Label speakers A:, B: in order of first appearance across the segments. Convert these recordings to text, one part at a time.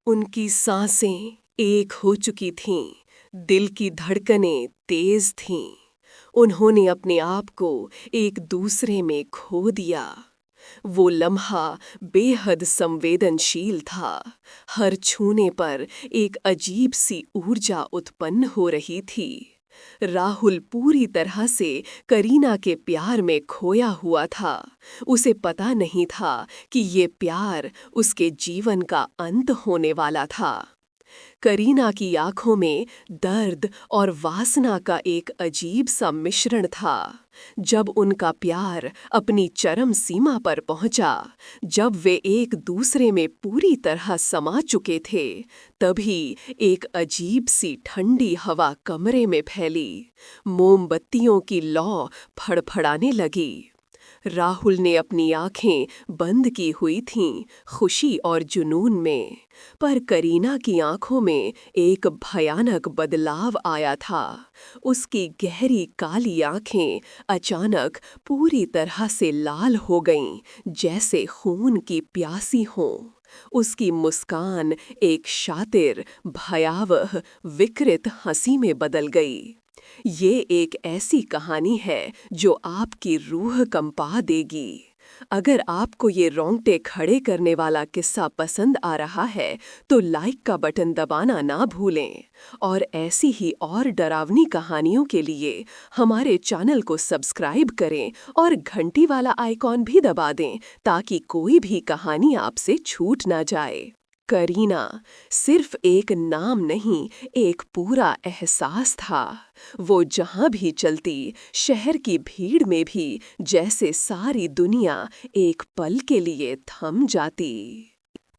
A: उनकी सांसें एक हो चुकी थीं, दिल की धड़कनें तेज थीं। उन्होंने अपने आप को एक दूसरे में खो दिया। वो लम्हा बेहद संवेदनशील था। हर छूने पर एक अजीब सी ऊर्जा उत्पन्न हो रही थी। राहुल पूरी तरह से करीना के प्यार में खोया हुआ था। उसे पता नहीं था कि ये प्यार उसके जीवन का अंत होने वाला था। करीना की आंखों में दर्द और वासना का एक अजीब सा मिश्रण था। जब उनका प्यार अपनी चरम सीमा पर पहुंचा, जब वे एक दूसरे में पूरी तरह समा चुके थे, तभी एक अजीब सी ठंडी हवा कमरे में फैली। मोमबत्तियों की लौ फड़फड़ाने लगी। राहुल ने अपनी आंखें बंद की हुई थीं, खुशी और जुनून में, पर करीना की आंखों में एक भयानक बदलाव आया था। उसकी गहरी काली आंखें अचानक पूरी तरह से लाल हो गईं, जैसे खून की प्यासी हों। उसकी मुस्कान एक शातिर, भयावह, विकृत हंसी में बदल गई। ये एक ऐसी कहानी है जो आपकी रूह कंपा देगी। अगर आपको ये रोंगटे खड़े करने वाला किस्सा पसंद आ रहा है, तो लाइक का बटन दबाना ना भूलें और ऐसी ही और डरावनी कहानियों के लिए हमारे चैनल को सब्सक्राइब करें और घंटी वाला आइकॉन भी दबा दें ताकि कोई भी कहानी आपसे छूट ना जाए। करीना सिर्फ एक नाम नहीं, एक पूरा एहसास था। वो जहाँ भी चलती, शहर की भीड़ में भी जैसे सारी दुनिया एक पल के लिए थम जाती।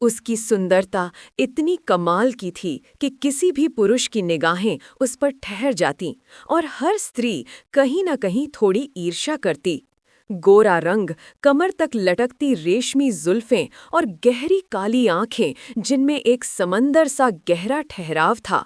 A: उसकी सुंदरता इतनी कमाल की थी कि किसी भी पुरुष की निगाहें उस पर ठहर जातीं और हर स्त्री कहीं न कहीं थोड़ी ईर्ष्या करती। गोरा रंग, कमर तक लटकती रेशमी जुल्फें और गहरी काली आंखें जिनमें एक समंदर सा गहरा ठहराव था,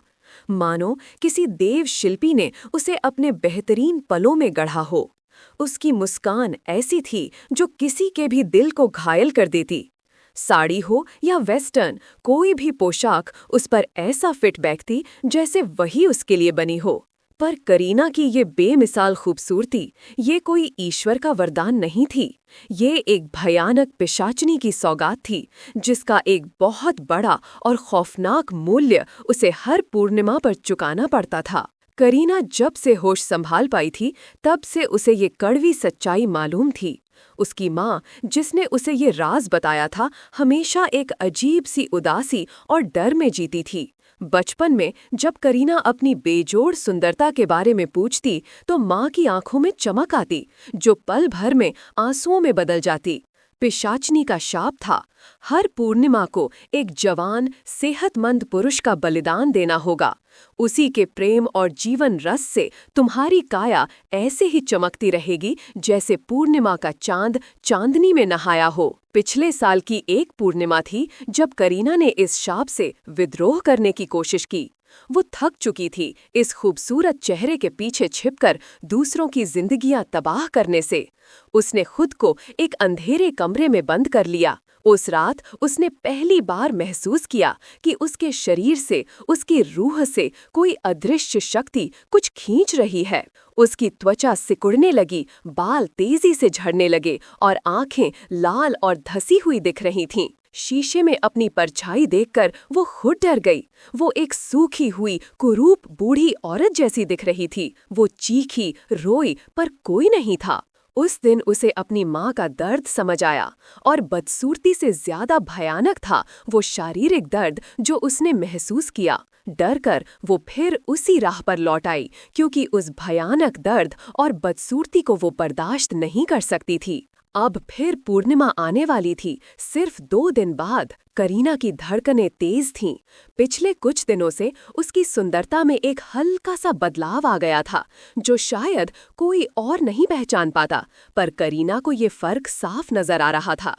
A: मानो किसी देव शिल्पी ने उसे अपने बेहतरीन पलों में गढ़ा हो। उसकी मुस्कान ऐसी थी जो किसी के भी दिल को घायल कर देती। साड़ी हो या वेस्टर्न, कोई भी पोशाक उस पर ऐसा फिट बैठती जैसे वही उसके लिए बनी हो। पर करीना की ये बेमिसाल खूबसूरती, ये कोई ईश्वर का वरदान नहीं थी। ये एक भयानक पिशाचनी की सौगात थी, जिसका एक बहुत बड़ा और खौफनाक मूल्य उसे हर पूर्णिमा पर चुकाना पड़ता था। करीना जब से होश संभाल पाई थी, तब से उसे ये कड़वी सच्चाई मालूम थी। उसकी माँ, जिसने उसे ये राज बताया था, हमेशा एक अजीब सी उदासी और डर में जीती थी। बचपन में जब करीना अपनी बेजोड़ सुंदरता के बारे में पूछती, तो माँ की आंखों में चमक आती, जो पल भर में आंसुओं में बदल जाती। पिशाचनी का शाप था, हर पूर्णिमा को एक जवान, सेहतमंद पुरुष का बलिदान देना होगा। उसी के प्रेम और जीवन रस से तुम्हारी काया ऐसे ही चमकती रहेगी जैसे पूर्णिमा का चांद चांदनी में नहाया हो। पिछले साल की एक पूर्णिमा थी जब करीना ने इस शाप से विद्रोह करने की कोशिश की। वो थक चुकी थी इस खूबसूरत चेहरे के पीछे छिपकर दूसरों की जिंदगियां तबाह करने से। उसने खुद को एक अंधेरे कमरे में बंद कर लिया। उस रात उसने पहली बार महसूस किया कि उसके शरीर से, उसकी रूह से कोई अदृश्य शक्ति कुछ खींच रही है। उसकी त्वचा सिकुड़ने लगी, बाल तेजी से झड़ने लगे और आंखें लाल और धसी हुई दिख रही थीं। शीशे में अपनी परछाई देखकर वो खुद डर गई। वो एक सूखी हुई, कुरूप बूढ़ी औरत जैसी दिख रही थी। वो चीखी, रोई, पर कोई नहीं था। उस दिन उसे अपनी माँ का दर्द समझ आया, और बदसूरती से ज्यादा भयानक था वो शारीरिक दर्द जो उसने महसूस किया। डर कर वो फिर उसी राह पर लौट आई, क्योंकि उस भयानक दर्द और बदसूरती को वो बर्दाश्त नहीं कर सकती थी। अब फिर पूर्णिमा आने वाली थी। सिर्फ 2 दिन बाद। करीना की धड़कनें तेज थीं। पिछले कुछ दिनों से उसकी सुंदरता में एक हल्का सा बदलाव आ गया था, जो शायद कोई और नहीं पहचान पाता, पर करीना को ये फर्क साफ नजर आ रहा था।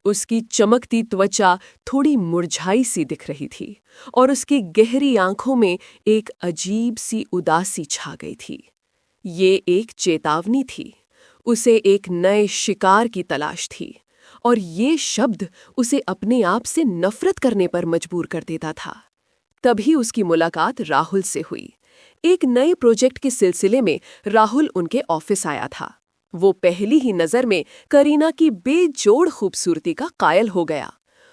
A: उसकी चमकती त्वचा थोड़ी मुरझाई सी दिख रही थी और उसकी गहरी आंखों में एक अजीब सी उदासी छा गई थी। ये एक चेतावनी थी। उसे एक नए शिकार की तलाश थी और ये शब्द उसे अपने आप से नफरत करने पर मजबूर कर देता था। तभी उसकी मुलाकात राहुल से हुई। एक नए प्रोजेक्ट के सिलसिले में राहुल उनके ऑफिस आया था। वो पहली ही नजर में करीना की बेजोड़ खूबसूरती का कायल हो गया।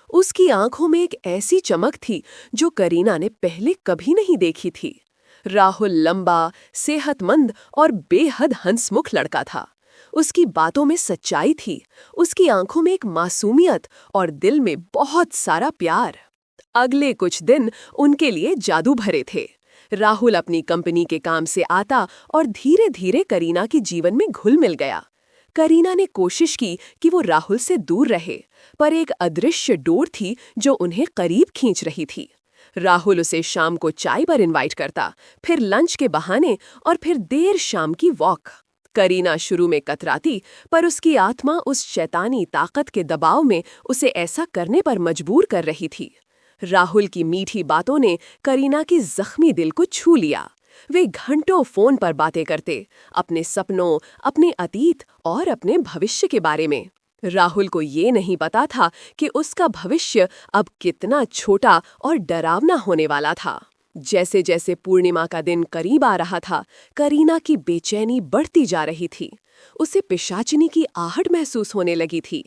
A: उसकी आंखों में एक ऐसी चमक थी जो करीना ने पहले कभी नहीं देखी थी। राहुल लंबा, सेहतमंद और बेहद हंसमुख लड़का था। उसकी बातों में सच्चाई थी, उसकी आंखों में एक मासूमियत और दिल में बहुत सारा प्यार। अगले कुछ दिन उनके लिए जादू भरे थे। राहुल अपनी कंपनी के काम से आता और धीरे धीरे करीना के जीवन में घुल मिल गया। करीना ने कोशिश की कि वो राहुल से दूर रहे, पर एक अदृश्य डोर थी जो उन्हें करीब खींच रही थी। राहुल उसे शाम को चाय पर इनवाइट करता, फिर लंच के बहाने और फिर देर शाम की वॉक। करीना शुरू में कतराती, पर उसकी आत्मा उस शैतानी ताकत के दबाव में उसे ऐसा करने पर मजबूर कर रही थी। राहुल की मीठी बातों ने करीना की जख्मी दिल को छू लिया। वे घंटों फोन पर बातें करते, अपने सपनों, अपने अतीत और अपने भविष्य के बारे में। राहुल को ये नहीं पता था कि उसका भविष्य अब कितना छोटा और डरावना होने वाला था। जैसे जैसे पूर्णिमा का दिन करीब आ रहा था, करीना की बेचैनी बढ़ती जा रही थी। उसे पिशाचिनी की आहट महसूस होने लगी थी।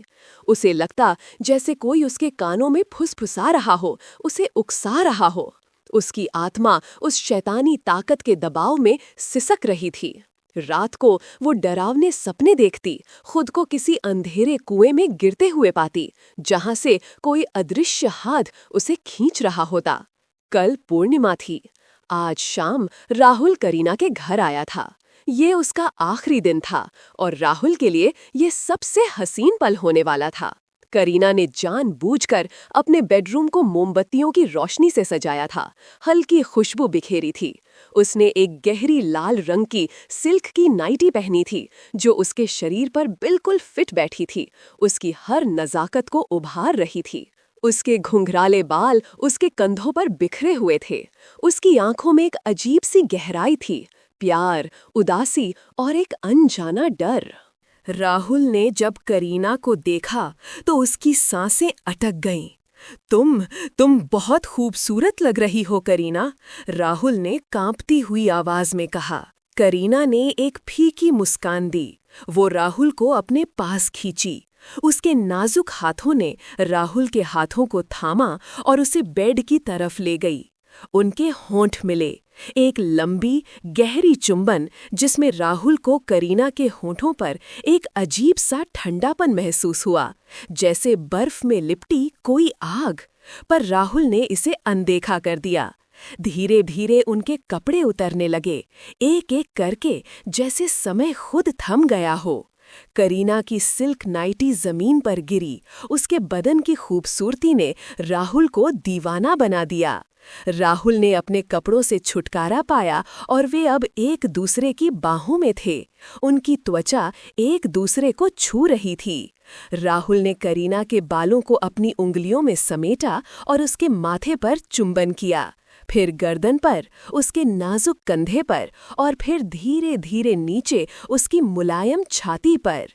A: उसे लगता जैसे कोई उसके कानों में फुसफुसा रहा हो, उसे उकसा रहा हो। उसकी आत्मा उस शैतानी ताकत के दबाव में सिसक रही थी। रात को वो डरावने सपने देखती, खुद को किसी अंधेरे कुएं में गिरते हुए पाती, जहां से कोई अदृश्य हाथ उसे खींच रहा होता। कल पूर्णिमा थी। आज शाम राहुल करीना के घर आया था। ये उसका आखिरी दिन था और राहुल के लिए ये सबसे हसीन पल होने वाला था। करीना ने जानबूझकर अपने बेडरूम को मोमबत्तियों की रोशनी से सजाया था। हल्की खुशबू बिखेरी थी। उसने एक गहरी लाल रंग की सिल्क की नाइटी पहनी थी जो उसके शरीर पर बिल्कुल फिट बैठी थी, उसकी हर नज़ाकत को उभार रही थी। उसके घुंघराले बाल उसके कंधों पर बिखरे हुए थे। उसकी आंखों में एक अजीब सी गहराई थी, प्यार, उदासी और एक अनजाना डर। राहुल ने जब करीना को देखा तो उसकी सांसें अटक गईं। तुम बहुत खूबसूरत लग रही हो करीना, राहुल ने कांपती हुई आवाज में कहा। करीना ने एक फीकी मुस्कान दी। वो राहुल को अपने पास खींची। उसके नाजुक हाथों ने राहुल के हाथों को थामा और उसे बेड की तरफ ले गई। उनके होंठ मिले, एक लंबी गहरी चुंबन जिसमें राहुल को करीना के होंठों पर एक अजीब सा ठंडापन महसूस हुआ, जैसे बर्फ में लिपटी कोई आग। पर राहुल ने इसे अनदेखा कर दिया। धीरे धीरे उनके कपड़े उतरने लगे, एक एक करके, जैसे समय खुद थम गया हो। करीना की सिल्क नाइटी जमीन पर गिरी। उसके बदन की खूबसूरती ने राहुल को दीवाना बना दिया। राहुल ने अपने कपड़ों से छुटकारा पाया और वे अब एक दूसरे की बाहों में थे। उनकी त्वचा एक दूसरे को छू रही थी। राहुल ने करीना के बालों को अपनी उंगलियों में समेटा और उसके माथे पर चुंबन किया, फिर गर्दन पर, उसके नाजुक कंधे पर और फिर धीरे धीरे नीचे उसकी मुलायम छाती पर।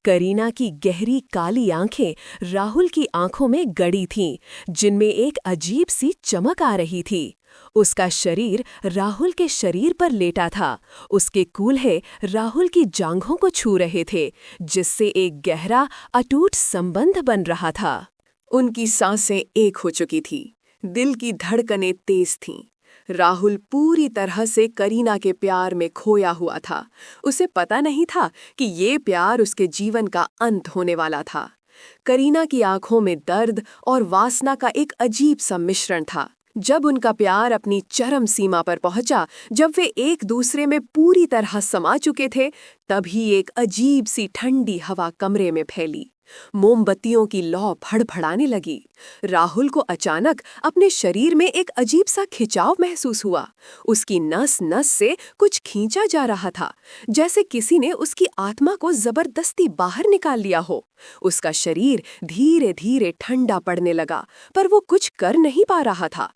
A: करीना की गहरी काली आंखें राहुल की आंखों में गड़ी थीं, जिनमें एक अजीब सी चमक आ रही थी। उसका शरीर राहुल के शरीर पर लेटा था। उसके कूल्हे राहुल की जांघों को छू रहे थे, जिससे एक गहरा अटूट संबंध बन रहा था। उनकी सांसें एक हो चुकी थी, दिल की धड़कनें तेज थीं। राहुल पूरी तरह से करीना के प्यार में खोया हुआ था। उसे पता नहीं था कि ये प्यार उसके जीवन का अंत होने वाला था। करीना की आंखों में दर्द और वासना का एक अजीब सा मिश्रण था। जब उनका प्यार अपनी चरम सीमा पर पहुंचा, जब वे एक दूसरे में पूरी तरह समा चुके थे, तभी एक अजीब सी ठंडी हवा कमरे में फैली। मोमबत्तियों की लौ फड़फड़ाने लगी। राहुल को अचानक अपने शरीर में एक अजीब सा खिंचाव महसूस हुआ। उसकी नस नस से कुछ खींचा जा रहा था, जैसे किसी ने उसकी आत्मा को जबरदस्ती बाहर निकाल लिया हो। उसका शरीर धीरे धीरे ठंडा पड़ने लगा, पर वो कुछ कर नहीं पा रहा था।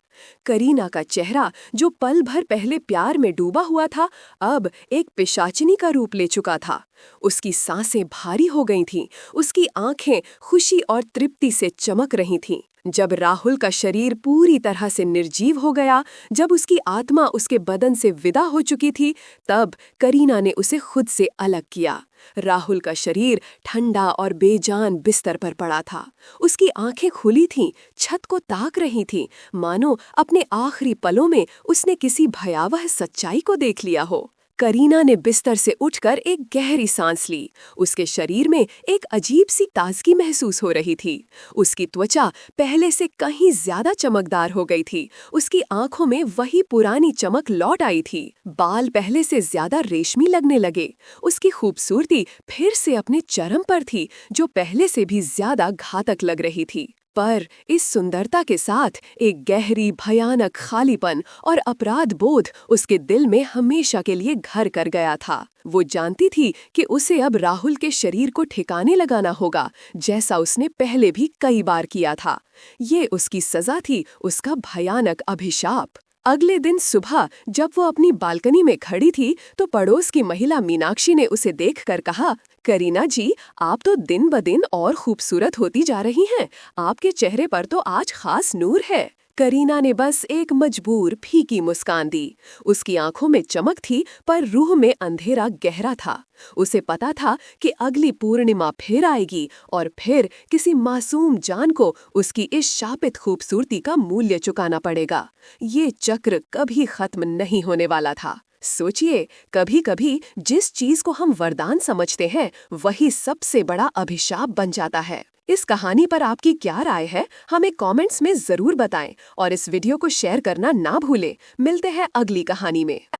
A: करीना का चेहरा, जो पल भर पहले प्यार में डूबा हुआ था, अब एक पिशाचिनी का रूप ले चुका था। उसकी सांसें भारी हो गई थीं, उसकी आंखें खुशी और तृप्ति से चमक रही थीं। जब राहुल का शरीर पूरी तरह से निर्जीव हो गया, जब उसकी आत्मा उसके बदन से विदा हो चुकी थी, तब करीना ने उसे खुद से अलग किया। राहुल का शरीर ठंडा और बेजान बिस्तर पर पड़ा था। उसकी आंखें खुली थीं, छत को ताक रही थीं, मानो अपने आखिरी पलों में उसने किसी भयावह सच्चाई को देख लिया हो। करीना ने बिस्तर से उठकर एक गहरी सांस ली। उसके शरीर में एक अजीब सी ताजगी महसूस हो रही थी। उसकी त्वचा पहले से कहीं ज्यादा चमकदार हो गई थी। उसकी आंखों में वही पुरानी चमक लौट आई थी। बाल पहले से ज्यादा रेशमी लगने लगे। उसकी खूबसूरती फिर से अपने चरम पर थी, जो पहले से भी ज्यादा घातक लग रही थी। पर इस सुंदरता के साथ एक गहरी भयानक खालीपन और अपराध बोध उसके दिल में हमेशा के लिए घर कर गया था। वो जानती थी कि उसे अब राहुल के शरीर को ठिकाने लगाना होगा, जैसा उसने पहले भी कई बार किया था। ये उसकी सजा थी, उसका भयानक अभिशाप। अगले दिन सुबह जब वो अपनी बालकनी में खड़ी थी, तो पड़ोस की महिला मीनाक्षी ने उसे देखकर कहा, करीना जी, आप तो दिन ब दिन और खूबसूरत होती जा रही हैं। आपके चेहरे पर तो आज खास नूर है। करीना ने बस एक मजबूर फीकी मुस्कान दी। उसकी आंखों में चमक थी, पर रूह में अंधेरा गहरा था। उसे पता था कि अगली पूर्णिमा फिर आएगी और फिर किसी मासूम जान को उसकी इस शापित खूबसूरती का मूल्य चुकाना पड़ेगा। ये चक्र कभी खत्म नहीं होने वाला था। सोचिए, कभी कभी जिस चीज को हम वरदान समझते हैं, वही सबसे बड़ा अभिशाप बन जाता है। इस कहानी पर आपकी क्या राय है, हमें कमेंट्स में जरूर बताएं और इस वीडियो को शेयर करना ना भूलें। मिलते हैं अगली कहानी में।